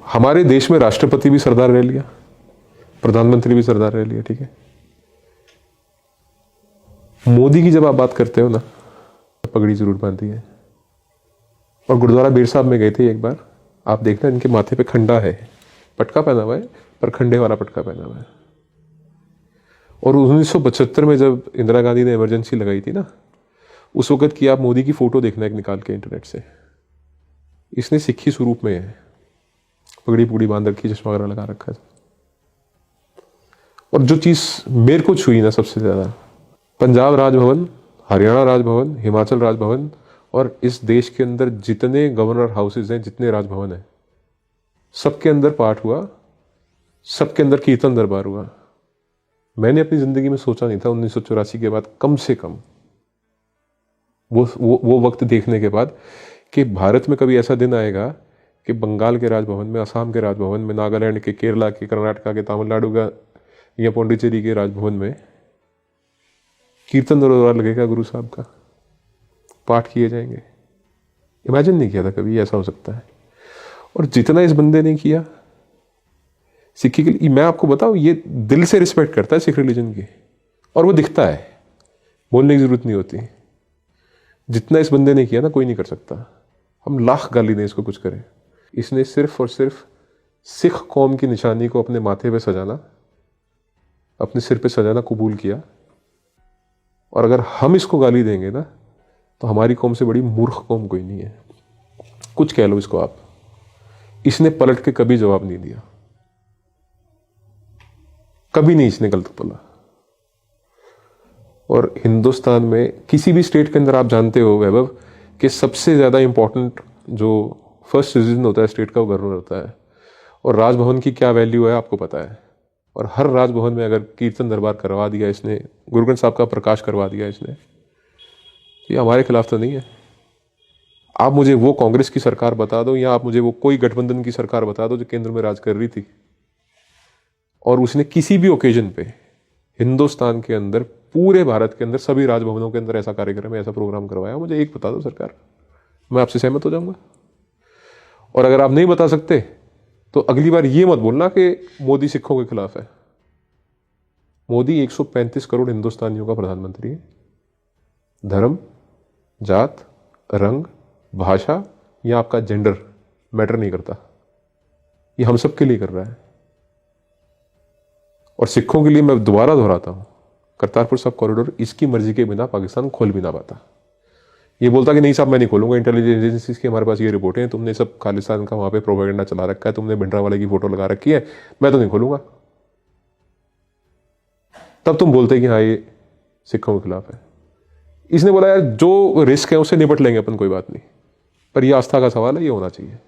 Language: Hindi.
हमारे देश में राष्ट्रपति भी सरदार रह लिया, प्रधानमंत्री भी सरदार रह लिया, ठीक है। मोदी की जब आप बात करते हो ना, पगड़ी जरूर बांधी है। और गुरुद्वारा बेर साहब में गए थे एक बार, आप देखना इनके माथे पे खंडा है, पटका पहना हुआ है पर खंडे वाला पटका पहना हुआ है। और 1975 में जब इंदिरा गांधी ने इमरजेंसी लगाई थी ना, उस वक्त की आप मोदी की फोटो देखना एक निकाल के इंटरनेट से, इसने सिक्खी स्वरूप में है, पगड़ी पुगड़ी बांध रखी, चश्मा वगैरह लगा रखा है। और जो चीज मेरे को छुई ना सबसे ज्यादा, पंजाब राजभवन, हरियाणा राजभवन, हिमाचल राजभवन और इस देश के अंदर जितने गवर्नर हाउसेज हैं, जितने राजभवन हैं, सबके अंदर पाठ हुआ, सबके अंदर कीर्तन दरबार हुआ। मैंने अपनी जिंदगी में सोचा नहीं था 1984 के बाद, कम से कम वो वक्त देखने के बाद, कि भारत में कभी ऐसा दिन आएगा कि बंगाल के राजभवन में, असम के राजभवन में, नागालैंड के, केरला के, कर्नाटका के, तमिलनाडु का या पौंडीचेरी के राजभवन में कीर्तन दरबार लगेगा, गुरु साहब का पाठ किए जाएंगे। इमेजिन नहीं किया था कभी ऐसा हो सकता है। और जितना इस बंदे ने किया सिक्खी के लिए, मैं आपको बताऊं, ये दिल से रिस्पेक्ट करता है सिख रिलीजन की, और वो दिखता है, बोलने की जरूरत नहीं होती। जितना इस बंदे ने किया ना, कोई नहीं कर सकता। हम लाख गाली दें इसको कुछ करें, इसने सिर्फ और सिर्फ सिख कौम की निशानी को अपने माथे पे सजाना, अपने सिर पे सजाना कबूल किया। और अगर हम इसको गाली देंगे ना, तो हमारी कौम से बड़ी मूर्ख कौम कोई नहीं है, कुछ कह लो इसको आप। इसने पलट के कभी जवाब नहीं दिया, कभी नहीं इसने गलत बोला। और हिंदुस्तान में किसी भी स्टेट के अंदर आप जानते हो वैभव, कि सबसे ज्यादा इंपॉर्टेंट जो फर्स्ट सिटीजन होता है स्टेट का, वो गवर्नर होता है। और राजभवन की क्या वैल्यू है आपको पता है। और हर राजभवन में अगर कीर्तन दरबार करवा दिया इसने, गुरु ग्रंथ साहब का प्रकाश करवा दिया इसने, ये हमारे खिलाफ तो नहीं है। आप मुझे वो कांग्रेस की सरकार बता दो, या आप मुझे वो कोई गठबंधन की सरकार बता दो जो केंद्र में राज कर रही थी, और उसने किसी भी ओकेजन पे हिंदुस्तान के अंदर, पूरे भारत के अंदर, सभी राजभवनों के अंदर ऐसा कार्यक्रम, ऐसा प्रोग्राम करवाया, मुझे एक बता दो सरकार, मैं आपसे सहमत हो जाऊंगा। और अगर आप नहीं बता सकते तो अगली बार ये मत बोलना कि मोदी सिखों के खिलाफ है। मोदी 135 करोड़ हिंदुस्तानियों का प्रधानमंत्री है। धर्म, जात, रंग, भाषा या आपका जेंडर मैटर नहीं करता, ये हम सब के लिए कर रहा है। और सिखों के लिए मैं दोबारा दोहराता हूं, करतारपुर साहब कॉरिडोर इसकी मर्जी के बिना पाकिस्तान खोल भी ना पाता। ये बोलता कि नहीं साहब मैं नहीं खोलूंगा, इंटेलिजेंस एजेंसीज की हमारे पास ये रिपोर्टें हैं, तुमने सब खालिस्तान का वहां पे प्रोपेगेंडा चला रखा है, तुमने भिंडरावाले की फोटो लगा रखी है, मैं तो नहीं खोलूंगा। तब तुम बोलते कि हाँ ये सिखों के खिलाफ है। इसने बोला यार जो रिस्क है उससे निपट लेंगे अपन, कोई बात नहीं, पर ये आस्था का सवाल है, ये होना चाहिए।